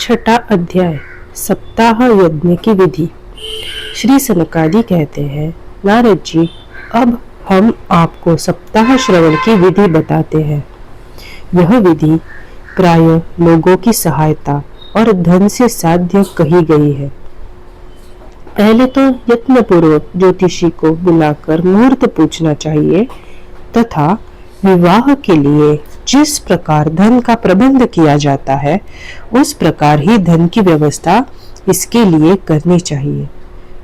छठा अध्याय सप्ताह यज्ञ की विधि। श्री सनकादि कहते हैं, नारद जी, अब हम आपको सप्ताह श्रवण की विधि बताते हैं। यह विधि प्राय लोगों की सहायता और धन से साध्य कही गई है। पहले तो यत्न पूर्वक ज्योतिषी को बुलाकर मुहूर्त पूछना चाहिए तथा विवाह के लिए जिस प्रकार धन का प्रबंध किया जाता है उस प्रकार ही धन की व्यवस्था इसके लिए करनी चाहिए।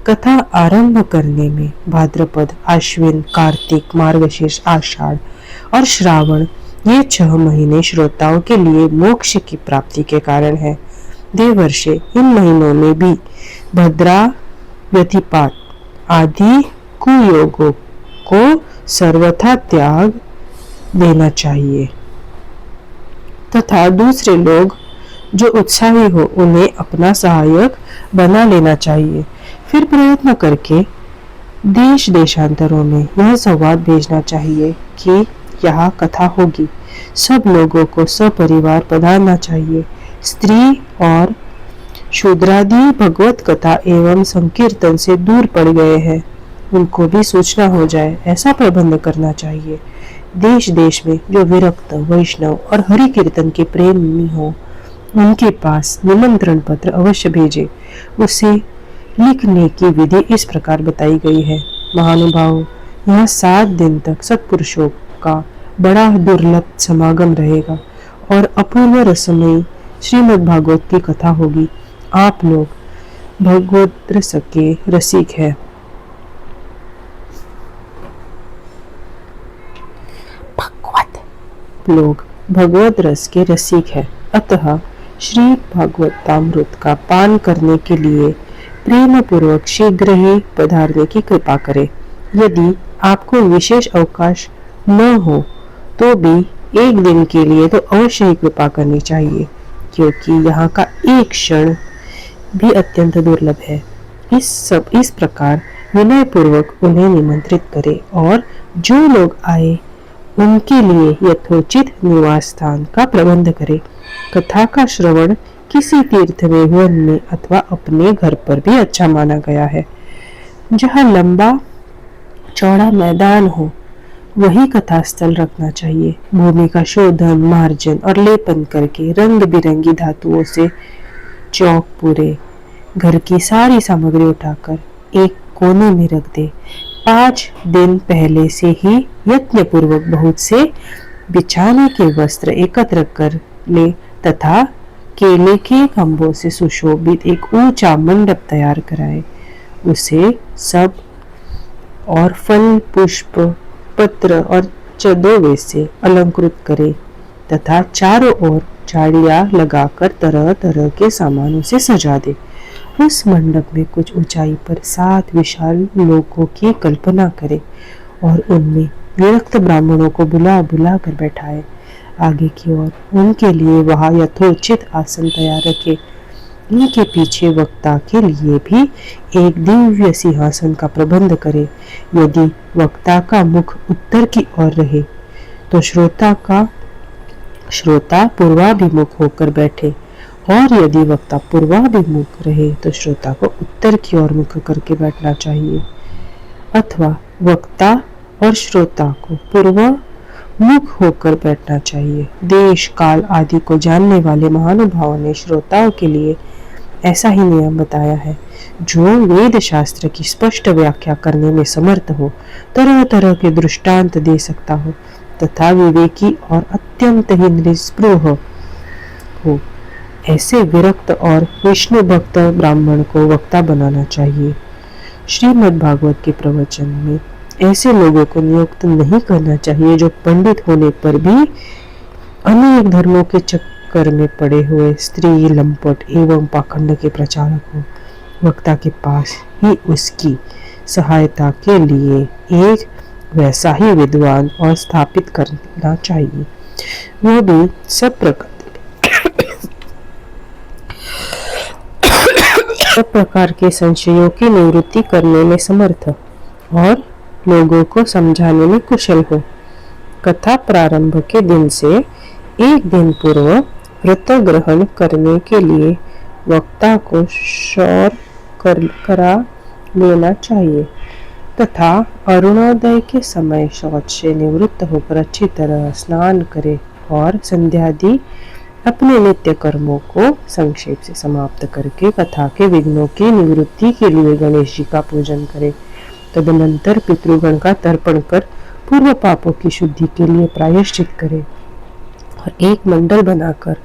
कथा आरंभ करने में भाद्रपद, आश्विन, कार्तिक, मार्गशीर्ष, आषाढ़ और श्रावण ये 6 महीने श्रोताओं के लिए मोक्ष की प्राप्ति के कारण है। देवर्षि इन महीनों में भी भद्रा, व्यतिपात आदि कुयोगों को सर्वथा त्याग देना चाहिए तथा दूसरे लोग जो उत्साही हो उन्हें अपना सहायक बना लेना चाहिए। फिर प्रयत्न करके देश देशांतरों में यह संवाद भेजना चाहिए कि यहाँ कथा होगी। सब लोगों को सपरिवार पधारना चाहिए। स्त्री और शूद्रादि भगवत कथा एवं संकीर्तन से दूर पड़ गए हैं, उनको भी सूचना हो जाए, ऐसा प्रबंध करना चाहिए। देश देश में जो विरक्त, वैष्णव और हरि कीर्तन के प्रेमी हो उनके पास निमंत्रण पत्र अवश्य भेजे। उसे लिखने की विधि इस प्रकार बताई गई है। महानुभाव, यहाँ 7 दिन तक सत्पुरुषों का बड़ा दुर्लभ समागम रहेगा और अपूर्व रसमयी श्रीमद् भागवत की कथा होगी। आप लोग भगवत रस के रसिक है। भगवत रस के रसिक है, अतः श्री भागवतामृत का पान करने के लिए प्रेम पूर्वक शीघ्र ही पधारने की कृपा करें। यदि आपको विशेष अवकाश न हो तो भी एक दिन के लिए तो अवश्य ही कृपा करनी चाहिए, क्योंकि यहाँ का एक क्षण भी अत्यंत दुर्लभ है। इस प्रकार विनय पूर्वक उन्हें निमंत्रित करें और जो लोग आए उनके लिए यथोचित निवास स्थान का प्रबंध करें। कथा का श्रवण किसी तीर्थ में, वन में अथवा अपने घर पर भी अच्छा माना गया है। जहाँ लंबा चौड़ा मैदान हो वही कथा स्थल रखना चाहिए। भूमि का शोधन, मार्जन और लेपन करके रंग बिरंगी धातुओं से चौक पूरे घर की सारी सामग्री उठाकर एक कोने में रख दे। 5 दिन पहले से ही यत्न पूर्वक बहुत से बिछाने के वस्त्र एकत्र कर ले तथा केले के खंभों से सुशोभित एक ऊंचा मंडप तैयार कराए। उसे सब और फल, पुष्प, पत्र और चदोवे से अलंकृत करे तथा चारों ओर झाड़ियां लगाकर तरह तरह के सामानों से सजा दे। उस मंडप में कुछ ऊंचाई पर 7 विशाल लोकों की कल्पना करे और उनमें विरक्त ब्राह्मणों को बुला बुला कर बैठाए। आगे की ओर उनके लिए वहां यथोचित आसन तैयार रखे। उनके पीछे वक्ता के लिए भी एक दिव्य सिंहासन का प्रबंध करे। यदि वक्ता का मुख उत्तर की ओर रहे तो श्रोता पूर्वाभिमुख होकर बैठे और यदि वक्ता पूर्वाभिमुख रहे तो श्रोता को उत्तर की ओर मुख करके बैठना चाहिए, अथवा वक्ता और श्रोता को पूर्व मुख होकर बैठना चाहिए। देश काल आदि को जानने वाले महानुभावों ने श्रोताओं के लिए ऐसा ही नियम बताया है। जो वेद शास्त्र की स्पष्ट व्याख्या करने में समर्थ हो, तरह तरह के दृष्टांत दे सकता हो तथा विवेकी और अत्यंत ही निस्पृह हो, ऐसे विरक्त और विष्णु भक्त ब्राह्मण को वक्ता बनाना चाहिए। श्रीमद् भागवत के प्रवचन में ऐसे लोगों को नियुक्त नहीं करना चाहिए जो पंडित होने पर भी अनेक धर्मों के चक्कर में पड़े हुए स्त्री, लंपट एवं पाखंड के प्रचारक हो। वक्ता के पास ही उसकी सहायता के लिए एक वैसा ही विद्वान और स्थापित करना चाहिए, वह भी सब प्रकार के संशयों की निवृत्ति करने में समर्थ और लोगों को समझाने में कुशल हो। कथा प्रारंभ के दिन से एक दिन पूर्व व्रत ग्रहण करने के लिए वक्ता को शौर करा लेना चाहिए तथा अरुणोदय के समय शौच से निवृत्त होकर अच्छी तरह स्नान करे और संध्यादि अपने नित्य कर्मों को संक्षेप से समाप्त करके कथा के विघ्नों की निवृत्ति के लिए गणेश जी का पूजन करे। तदनंतर पितृगण का तर्पण कर पूर्व पापों की शुद्धि के लिए प्रायश्चित करे और एक मंडल बनाकर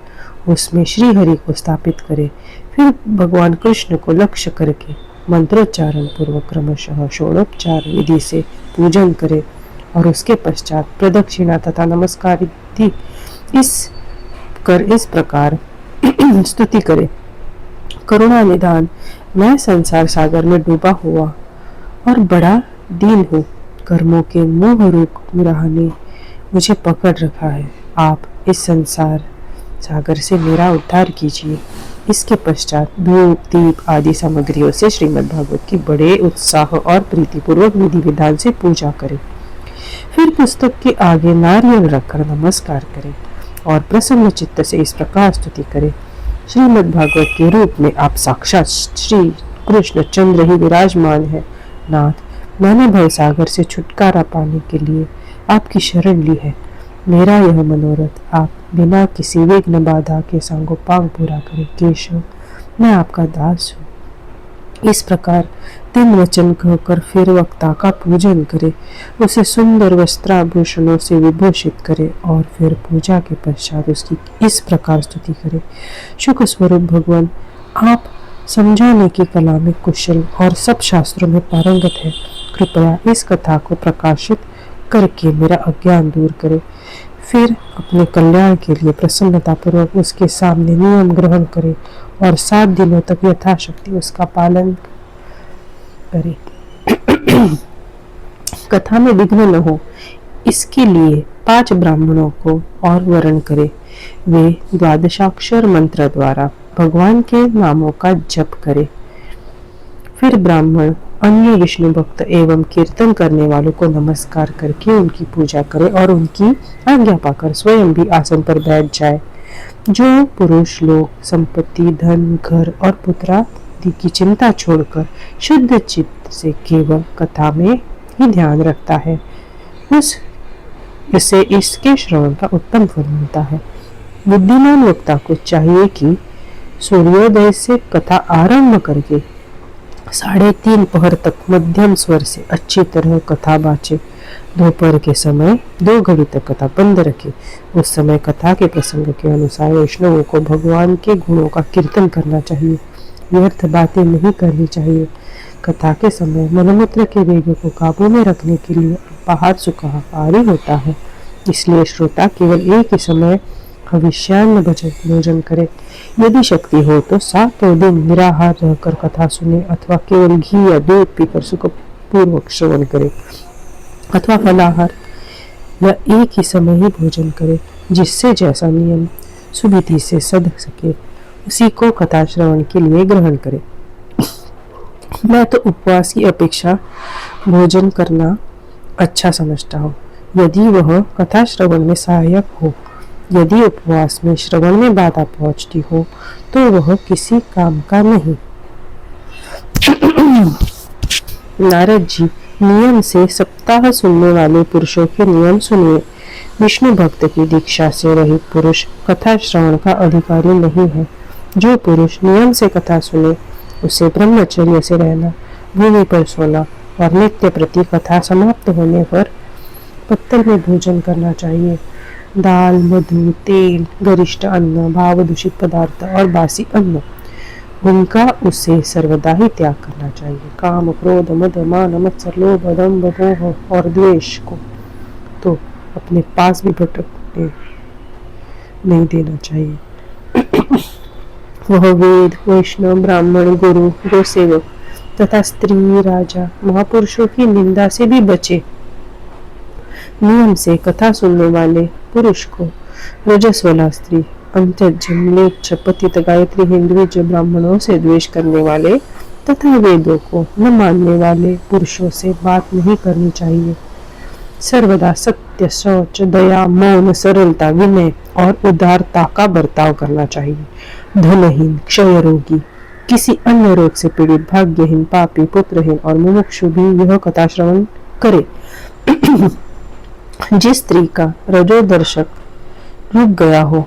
उसमें श्री हरि को स्थापित करे। फिर भगवान कृष्ण को लक्ष्य करके मंत्रोच्चारण पूर्वक क्रमशः षोडोपचार विधि से पूजन करे और उसके पश्चात प्रदक्षिणा तथा नमस्कार विधि इस प्रकार स्तुति करे। करुणा निधान, मैं संसार सागर में डूबा हुआ और बड़ा दीन हूँ। कर्मों के मोह रूप मुराह ने मुझे पकड़ रखा है। आप इस संसार सागर से मेरा उद्धार कीजिए। इसके पश्चात धूप दीप आदि सामग्रियों से श्रीमद् भागवत की बड़े उत्साह और प्रीतिपूर्वक विधि विधान से पूजा करें। फिर पुस्तक के आगे नारियल रखकर नमस्कार करें और प्रसन्न चित्त से इस प्रकार स्तुति करें। श्रीमद् भागवत के रूप में आप साक्षात श्री कृष्ण चंद्र ही विराजमान है। नाथ, मैंने भवसागर से छुटकारा पाने के लिए आपकी शरण ली है। मेरा यह मनोरथ आप बिना किसी विघ्न बाधा के सांगोपांग पूरा करें। केशव, मैं आपका दास हूँ। इस प्रकार 3 वचन कहकर फिर वक्ता का पूजन करे, उसे सुंदर वस्त्राभूषणों से विभूषित करे और फिर पूजा के पश्चात उसकी इस प्रकार स्तुति करे। शुक स्वरूप भगवान, आप समझाने की कला में कुशल और सब शास्त्रों में पारंगत है। कृपया इस कथा को प्रकाशित करके मेरा अज्ञान दूर करे। फिर अपने कल्याण के लिए प्रसन्नतापूर्वक उसके सामने नियम ग्रहण करे और 7 दिनों तक यथाशक्ति उसका पालन करे। कथा में विघ्न न हो, इसके लिए 5 ब्राह्मणों को और वर्ण करे। वे 12 मंत्र द्वारा भगवान के नामों का जप करे। फिर ब्राह्मण अन्य विष्णु भक्त एवं कीर्तन करने वालों को नमस्कार करके उनकी पूजा करे और उनकी आज्ञा पाकर स्वयं भी आसन पर बैठ जाए। जो पुरुष लोग संपत्ति, धन, घर और पुत्रादि की चिंता छोड़कर शुद्ध चित्त से केवल कथा में ही ध्यान रखता है, उसे इसके श्रवण का उत्तम फल मिलता है। बुद्धिमान वक्ता को चाहिए कि सूर्योदय से कथा आरंभ करके 3:30 पहर तक मध्यम स्वर से अच्छी तरह कथा बाँचे। दोपहर के समय 2 घड़ी तक कथा बंद रखे। उस समय कथा के प्रसंग के अनुसार वैष्णवों को भगवान के गुणों का कीर्तन करना चाहिए। व्यर्थ बातें नहीं करनी चाहिए। कथा के समय मलमूत्र के वेग को काबू में रखने के लिए अपाहार सुखाहारी होता है। इसलिए श्रोता केवल एक ही समय हविष्यान्न भोजन करे। यदि शक्ति हो तो 7 दिन निराहार रहकर कथा सुने अथवा केवल घी या दूध पीकर सुखपूर्वक श्रवण करे अथवा फलाहार या एक ही समय ही भोजन करे। जिससे जैसा नियम सुविधि से सध सके उसी को कथा श्रवण के लिए ग्रहण करे। मैं तो उपवास की अपेक्षा भोजन करना अच्छा समझता हूँ, यदि वह कथा श्रवण में सहायक हो। यदि उपवास में श्रवण में बाधा पहुंचती हो तो वह किसी काम का नहीं। नारद जी, नियम से सप्ताह सुनने वाले पुरुषों के नियम सुनिए। विष्णु भक्त की दीक्षा से रहित पुरुष कथा श्रवण का अधिकारी नहीं है। जो पुरुष नियम से कथा सुने उसे ब्रह्मचर्य से रहना, भूमि पर सोना और नित्य प्रति कथा समाप्त होने पर पत्तल में भोजन करना चाहिए। दाल, मधु, तेल, गरिष्ठ अन्न, भाव दूषित पदार्थ और बासी अन्न, उनका उसे सर्वदा ही त्याग करना चाहिए। काम, क्रोध, मद, मान, मत्सर, लोभ, दंभ, मोह और द्वेष को तो अपने पास भी भटकने नहीं देना चाहिए। वह वेद, वैष्णव, ब्राह्मण, गुरु, गोसेवक तथा स्त्री, राजा, महापुरुषों की निंदा से भी बचे। नियम से कथा सुनने वाले पुरुष को रजस्वला स्त्री, अंत्यज, म्लेच्छ, पतित, गायत्री, हिंदुज, ब्राह्मणों से द्वेष करने वाले तथा वेदों को न मानने वाले पुरुषों से बात नहीं करनी चाहिए। सर्वदा सत्य, शौच, दया, मौन, सरलता, विनय और उदारता का बर्ताव करना चाहिए। धनहीन, क्षय रोगी, किसी अन्य रोग से पीड़ित, भाग्यहीन, पापी, पुत्रहीन और मुमुक्षु भी यह कथा श्रवण करे। जिस स्त्री का रजोदर्शक रुक गया हो,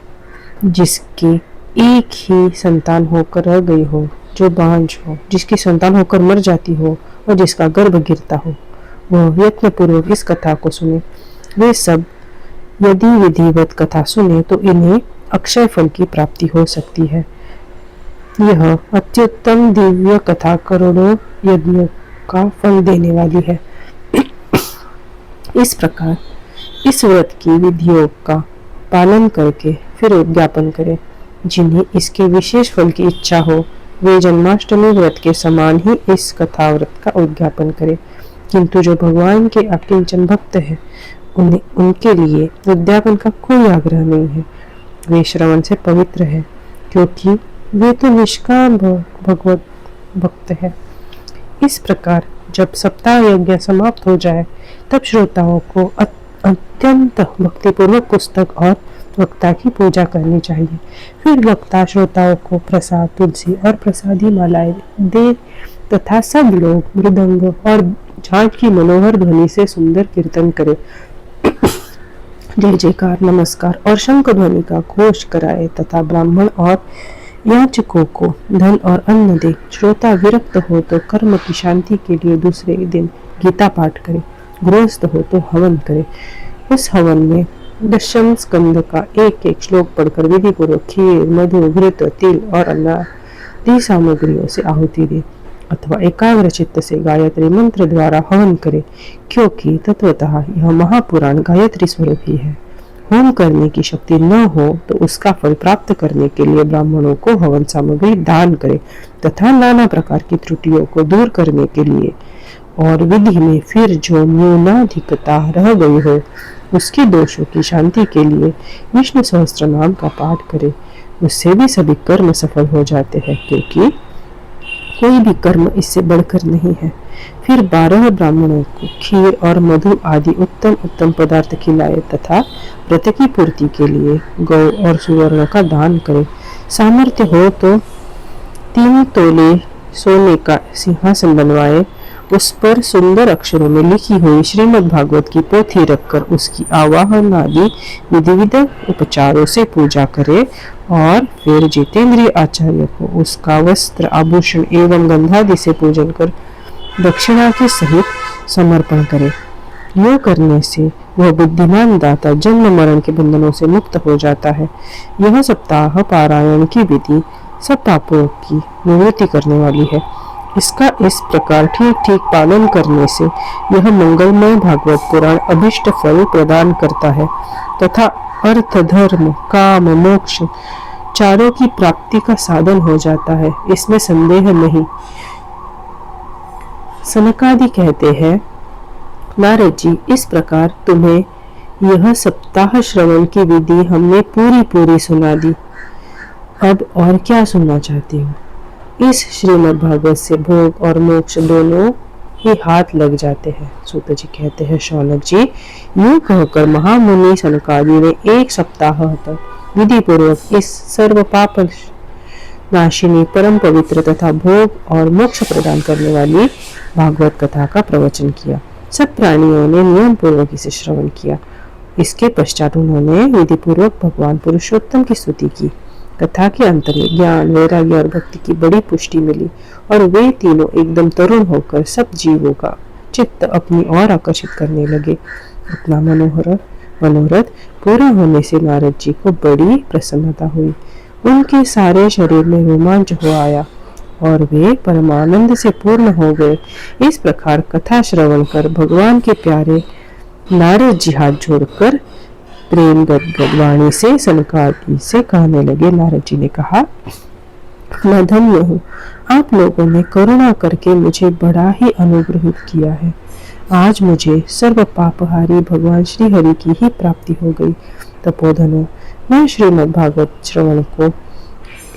जिसकी एक ही संतान होकर रह गई हो, जो बांझ हो, जिसकी संतान होकर मर जाती हो और जिसका गर्भ गिरता हो, वह यत्न पूर्वक इस कथा को सुने। वे सब यदि विधिवत कथा सुने तो इन्हें अक्षय फल की प्राप्ति हो सकती है। यह अत्युत्तम दिव्य कथा करोड़ों यज्ञों का फल देने वाली है। इस प्रकार इस व्रत की विधियों का पालन करके फिर उद्यापन करें। जिन्हें इसके विशेष फल की इच्छा हो, वे जन्माष्टमी व्रत के समान ही इस कथा व्रत का उद्यापन करें। किंतु जो भगवान के अकिंचन भक्त हैं, उन्हें उनके लिए उद्यापन का कोई आग्रह नहीं है। वे श्रवण से पवित्र है, क्योंकि वे तो निष्काम भगवत भक्त है। इस प्रकार जब सप्ताह यज्ञ समाप्त हो जाए, तब श्रोताओं को अत्यंत भक्तिपूर्वक पुस्तक और वक्ता की पूजा करनी चाहिए। फिर वक्ता श्रोताओं को प्रसाद, तुलसी और प्रसादी मालाएं दे तथा सब लोग मृदंग और झांझ की मनोहर ध्वनि से सुंदर कीर्तन करे, जय जयकार, नमस्कार और शंख ध्वनि का घोष कराए तथा ब्राह्मण और याचकों को धन और अन्न दे। श्रोता विरक्त हो तो कर्म की शांति के लिए दूसरे दिन गीता पाठ करे। गृहस्थ हो तो हवन करे। उस हवन में दशम स्कंद का एक एक श्लोक पढ़कर विधि पूर्वक खीर, मधु, घृत, तिल और अन्नादि सामग्रियों से आहुति दे, अथवा एकाग्र चित्त से गायत्री मंत्र द्वारा हवन करे, क्योंकि तत्वतः यह महापुराण गायत्री स्वरूप ही है। होम करने की शक्ति न हो तो उसका फल प्राप्त करने के लिए ब्राह्मणों को हवन सामग्री दान करे तथा नाना प्रकार की त्रुटियों को दूर करने के लिए और विधि में फिर जो न्यूनाधिकता रह गई हो, उसके दोषों की शांति के लिए विष्णु सहस्त्र नाम का पाठ करे। उससे भी सभी कर्म सफल हो जाते हैं, क्योंकि कोई भी कर्म इससे बढ़कर नहीं है। फिर 12 ब्राह्मणों को खीर और मधु आदि उत्तम उत्तम पदार्थ खिलाए तथा व्रत की पूर्ति के लिए गौ और सुवर्ण का दान करे। सामर्थ्य हो तो 3 तोले सोने का सिंहासन बनवाए, उस पर सुंदर अक्षरों में लिखी हुई श्रीमद् भागवत की पोथी रखकर उसकी आवाहन आदि विधिविध उपचारों से पूजा करे और फिर जितेंद्रिय आचार्य को उसका वस्त्र, आभूषण एवं गंधादि से पूजन कर दक्षिणा के सहित समर्पण करे। योग करने से वह बुद्धिमान दाता जन्म मरण के बंधनों से मुक्त हो जाता है। यह सप्ताह पारायण की विधि सब पापों की निवृत्ति करने वाली है। इसका इस प्रकार ठीक ठीक पालन करने से यह मंगलमय भागवत पुराण अभिष्ट फल प्रदान करता है तथा अर्थ, धर्म, काम, मोक्ष चारों की प्राप्ति का साधन हो जाता है, इसमें संदेह नहीं। सनकादि कहते हैं, नारद जी, इस प्रकार तुम्हें यह सप्ताह श्रवण की विधि हमने पूरी पूरी सुना दी। अब और क्या सुनना चाहती हूँ? इस श्रीमद् भागवत से भोग और मोक्ष दोनों ही हाथ लग जाते हैं। सूत जी कहते हैं, शौनक जी, यूं कहकर महामुनि सनकादि ने 1 सप्ताह तक विधि पूर्वक इस सर्व पाप नाशिनी, परम पवित्र तथा भोग और मोक्ष प्रदान करने वाली भागवत कथा का प्रवचन किया। सब प्राणियों ने नियम पूर्वक इसे श्रवण किया। इसके पश्चात उन्होंने विधि पूर्वक भगवान पुरुषोत्तम की स्तुति की। कथा के अंत में ज्ञान, वैराग्य और भक्ति की बड़ी पुष्टि मिली और वे तीनों एकदम तरुण होकर सब जीवों का चित्त अपनी ओर आकर्षित करने लगे। अपना मनोरथ पूरा होने से नारद जी को बड़ी प्रसन्नता हुई। उनके सारे शरीर में रोमांच हो आया और वे परमानंद से पूर्ण हो गए। इस प्रकार कथा श्रवण कर भगवान के प्यारे नारद जी हाथ जोड़कर प्रेम गदगद वाणी से सनकादि से कहने लगे। नारद जी ने कहा, मैं धन्य हूँ, आप लोगों ने करुणा करके मुझे बड़ा ही अनुग्रहित किया है। आज मुझे सर्व पापहारी भगवान श्री हरि की ही प्राप्ति हो गई। तपोधनो, मैं श्रीमद् भागवत श्रवण को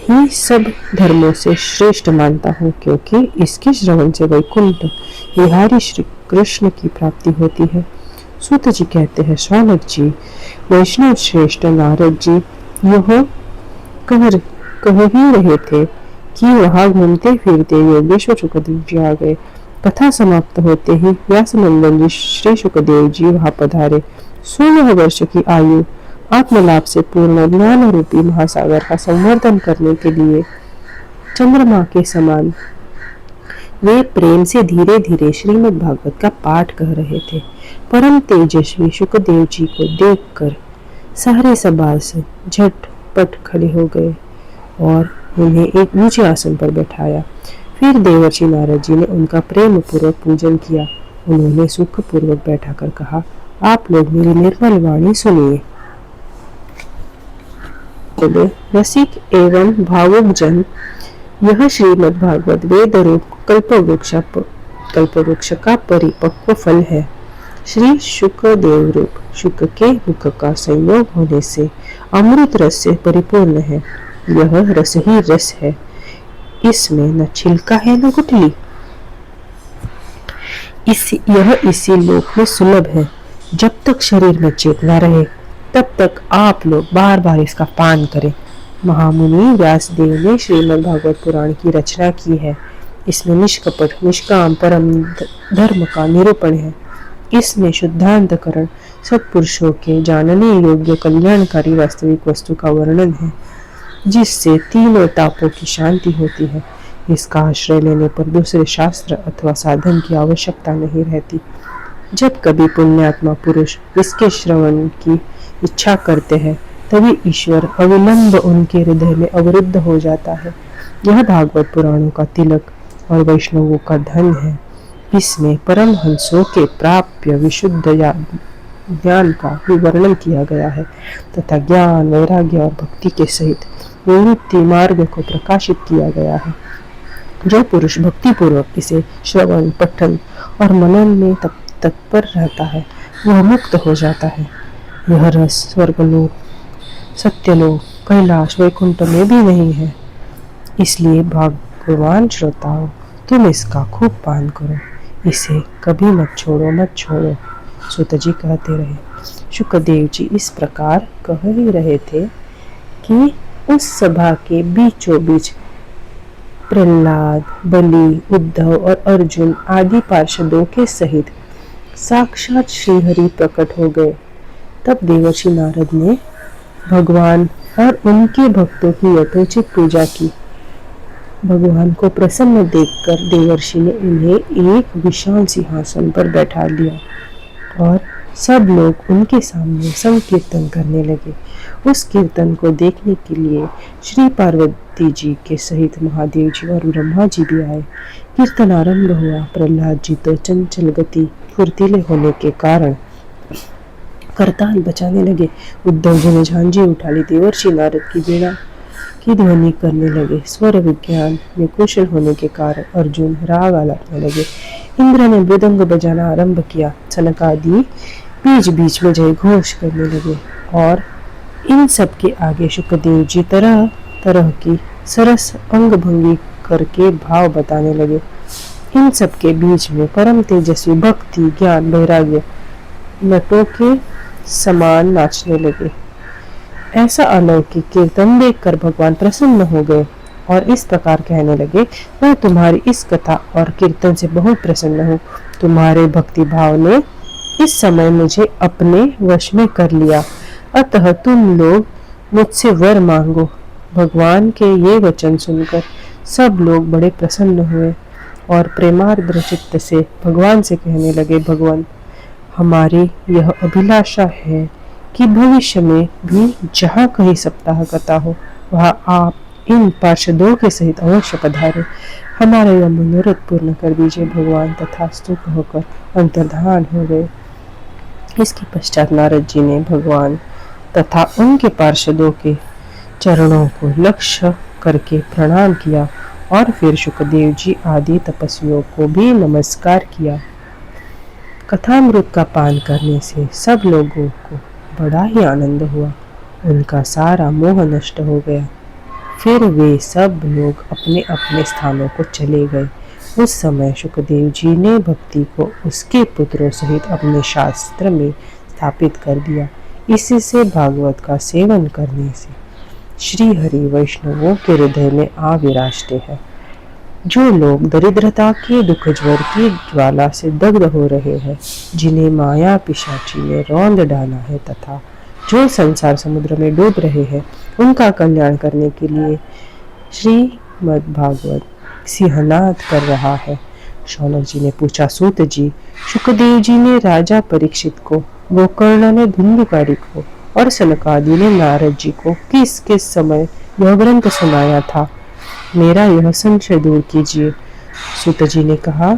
ही सब धर्मों से श्रेष्ठ मानता हूँ, क्योंकि इसके श्रवण से वैकुंठ विहारी श्री कृष्ण की प्राप्ति होती है। सूत जी कहते हैं, शौनक जी, वैष्णव श्रेष्ठ नारद जी यह कह ही रहे थे कि वहां घूमते फिरते योगेश्वर शुकदेव जी आ गए। कथा समाप्त होते ही व्यासनंदन जी श्री शुकदेव जी वहां पधारे। 16 वर्ष की आयु आत्मलाभ से पूर्ण ज्ञान रूपी महासागर का संवर्धन करने के लिए चंद्रमा के समान वे प्रेम से धीरे धीरे श्रीमद् भागवत का पाठ कर रहे थे। परम तेजस्वी शुकदेव जी को देखकर सारे सभासद झटपट खड़े हो गए और उन्हें एक ऊंचे आसन पर बैठाया। फिर देवर्षि नारद जी ने उनका प्रेम पूर्वक पूजन किया। उन्होंने सुख पूर्वक बैठाकर कहा, आप लोग मेरी निर्मल वाणी सुनिए। बोले, रसिक एवं भावुक जन, यह श्रीमद् भागवत वेद रूप कल्पवृक्ष का परिपक्व फल है। श्री शुकदेव रूप शुक के मुख का संयोग होने से अमृत रस से परिपूर्ण है। यह रस ही रस है, इसमें न छिलका है न गुठली। यह इसी लोक में सुलभ है। जब तक शरीर में चेतना रहे तब तक आप लोग बार बार इसका पान करें। महामुनि व्यासदेव ने श्रीमद् भागवत पुराण की रचना की है। इसमें निष्कपट निष्काम परम धर्म का निरूपण है। इसमें शुद्धांतकरण सत्पुरुषों के जानने योग्य कल्याणकारी वास्तविक वस्तु का वर्णन है, जिससे तीनों तापों की शांति होती है। इसका आश्रय लेने पर दूसरे शास्त्र अथवा साधन की आवश्यकता नहीं रहती। जब कभी पुण्यात्मा पुरुष इसके श्रवण की इच्छा करते हैं तभी ईश्वर अविलंब उनके हृदय में अवरुद्ध हो जाता है। यह भागवत पुराणों का तिलक और वैष्णवों का धन है। इसमें परमहंसों के प्राप्य विशुद्ध ज्ञान का भी वर्णन किया गया है तथा ज्ञान वैराग्य और भक्ति के सहित निवृत्ति मार्ग को प्रकाशित किया गया है। जो पुरुष भक्ति पूर्वक इसे श्रवण पठन और मनन में तत्पर रहता है वह मुक्त हो जाता है। यह रस स्वर्गलोक, सत्यलोक, कैलाश, वैकुंठ में भी नहीं है। इसलिए भगवान श्रोताओं, तुम इसका खूब पान करो, इसे कभी मत छोड़ो। सूत जी कहते रहे। शुकदेव जी इस प्रकार कह ही रहे थे कि उस सभा के बीचों बीच प्रहलाद, बलि, उद्धव और अर्जुन आदि पार्षदों के सहित साक्षात श्रीहरि प्रकट हो गए। तब देवर्षि नारद ने भगवान और उनके भक्तों की यथोचित पूजा की। भगवान को प्रसन्न देखकर देवर्षि ने उन्हें एक विशाल सिंहासन पर बैठा लिया और सब लोग उनके सामने संकीर्तन करने लगे। उस कीर्तन को देखने के लिए श्री पार्वती जी के सहित महादेव जी और ब्रह्मा जी भी आए। कीर्तन आरंभ हुआ। प्रहलाद जी तो चंचल गति फुर्तीले होने के कारण करताल बजाने लगे। उद्धव जी ने झांझी उठा ली। देवर्षि नारद की वीणा की ध्वनि करने लगे। स्वर विज्ञान में कुशल होने के कारण अर्जुन राग आलापने लगे। इंद्र ने मृदंग बजाना आरंभ किया। सनक आदि बीच बीच में जय घोष करने लगे और इन सब के आगे शुकदेव जी तरह तरह की सरस अंग भंगी करके भाव बताने लगे। इन सब के बीच में परम तेजस्वी भक्ति ज्ञान वैराग्य नटों के समान नाचने लगे। ऐसा अलौकिक कीर्तन देखकर भगवान प्रसन्न हो गए और इस प्रकार कहने लगे, मैं तुम्हारी इस कथा और कीर्तन से बहुत प्रसन्न हूँ। तुम्हारे भक्ति भाव ने इस समय मुझे अपने वश में कर लिया, अतः तुम लोग मुझसे वर मांगो। भगवान के ये वचन सुनकर सब लोग बड़े प्रसन्न हुए और प्रेमार्द्र चित्त से भगवान से कहने लगे, भगवान हमारी यह अभिलाषा है कि भविष्य में भी जहाँ कहीं सप्ताह कथा हो वहाँ आप इन पार्षदों के सहित अवश्य पधारे। हमारा यह मनोरथ पूर्ण कर दीजिए। भगवान तथास्तु होकर अंतर्धान हो गए। इसके पश्चात नारद जी ने भगवान तथा उनके पार्षदों के चरणों को लक्ष्य करके प्रणाम किया और फिर शुकदेव जी आदि तपस्वियों को भी नमस्कार किया। कथामृत का पान करने से सब लोगों को बड़ा ही आनंद हुआ। उनका सारा मोह नष्ट हो गया। फिर वे सब लोग अपने अपने स्थानों को चले गए। उस समय शुकदेव जी ने भक्ति को उसके पुत्रों सहित अपने शास्त्र में स्थापित कर दिया। इसी से भागवत का सेवन करने से श्री हरि वैष्णवों के हृदय में आ विराजते हैं। जो लोग दरिद्रता के दुख ज्वर की ज्वाला से दग्ध हो रहे हैं, जिन्हें माया पिशाची ने रौंद डाला है, तथा जो संसार समुद्र में डूब रहे हैं, उनका कल्याण करने के लिए श्रीमद् भागवत सिंहनाद कर रहा है। शौनक जी ने पूछा, सूत जी, शुकदेव जी ने राजा परीक्षित को, गोकर्ण ने धुंधुकारी को और सनकादि ने नारद जी को किस किस समय यह ग्रंथ सुनाया था? मेरा यह संशय दूर कीजिए। सूत जी ने कहा,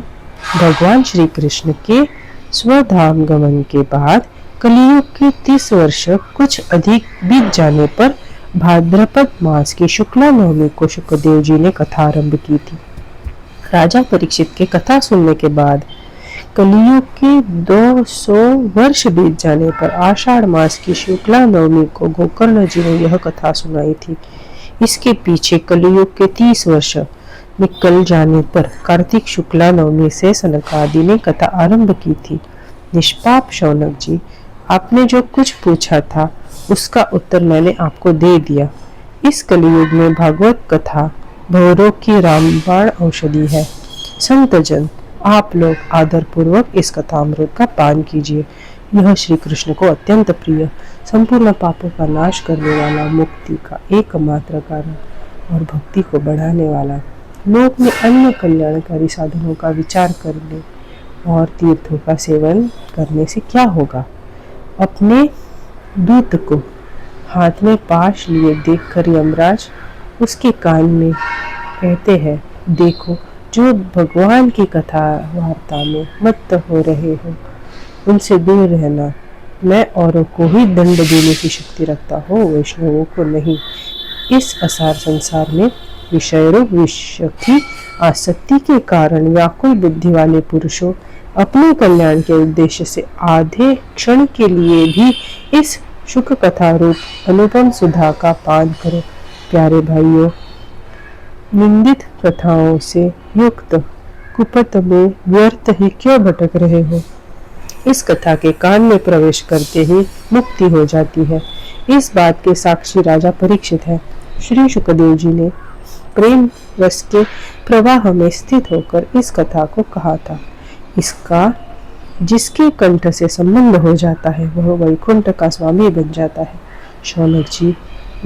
भगवान श्री कृष्ण के स्वधाम गमन के बाद कलियुग के 30 वर्ष कुछ अधिक बीत जाने पर भाद्रपद मास की शुक्ला नवमी को शुकदेव जी ने कथा आरंभ की थी। राजा परीक्षित के कथा सुनने के बाद कलियुग के 200 वर्ष बीत जाने पर आषाढ़ मास की शुक्ला नवमी को गोकर्ण जी ने यह कथा सुनाई थी। इसके पीछे कलियुग के 30 वर्ष निकल जाने पर कार्तिक शुक्ला नवमी से सनकादि ने कथा आरंभ की थी। निष्पाप शौनक जी, आपने जो कुछ पूछा था उसका उत्तर मैंने आपको दे दिया। इस कलियुग में भागवत कथा भवरोग की रामबाण औषधि है। संतजन, आप लोग आदर पूर्वक इस कथामृत का पान कीजिए। यह श्री कृष्ण को अत्यंत प्रिय, संपूर्ण पापों का नाश करने वाला, मुक्ति का एकमात्र कारण और भक्ति को बढ़ाने वाला, लोक में अन्य कल्याणकारी साधनों का विचार करने और तीर्थों का सेवन करने से क्या होगा? अपने दूत को हाथ में पाश लिए देखकर यमराज उसके कान में कहते हैं, देखो, जो भगवान की कथा वार्ता में मत्त हो रहे हो उनसे दूर रहना। मैं औरों को ही दंड देने की शक्ति रखता हूँ, वैष्णवों को नहीं। इस असार संसार में विषय रूप विषय की आसक्ति के कारण व्याकुल बुद्धि वाले पुरुषों अपने कल्याण के उद्देश्य से आधे क्षण के लिए भी इस शुक कथा रूप अनुपम सुधा का पान करो। प्यारे भाइयों, निंदित कथाओं से युक्त कुपथ में व्यर्थ ही क्यों भटक रहे हो? इस कथा के कान में प्रवेश करते ही मुक्ति हो जाती है। इस बात के साक्षी राजा परीक्षित है। श्री शुकदेव जी ने प्रेम रस के प्रवाह में स्थित होकर इस कथा को कहा था। इसका जिसके कंठ से संबंध हो जाता है वह वैकुंठ का स्वामी बन जाता है। शौनक जी,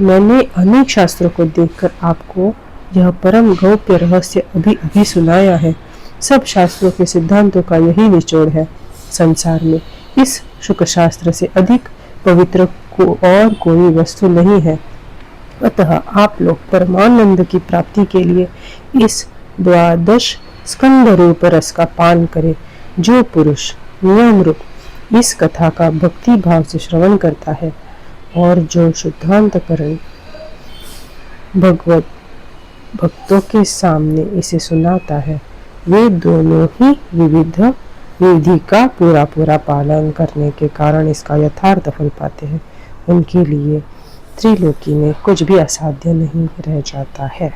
मैंने अनेक शास्त्रों को देखकर आपको यह परम गौप्य रहस्य अभी अभी सुनाया है। सब शास्त्रों के सिद्धांतों का यही निचोड़ है। संसार में इस शुक शास्त्र से अधिक पवित्र को और कोई वस्तु नहीं है। अतः आप लोग परमानंद की प्राप्ति के लिए इस 12 स्कंद रूप रस का पान करें। जो पुरुष नियम रूप इस कथा का भक्ति भाव से श्रवण करता है और जो शुद्धांतकरण भगवत भक्तों के सामने इसे सुनाता है, वे दोनों ही विविध विधि का पूरा पालन करने के कारण इसका यथार्थ फल पाते हैं। उनके लिए त्रिलोकी में कुछ भी असाध्य नहीं रह जाता है।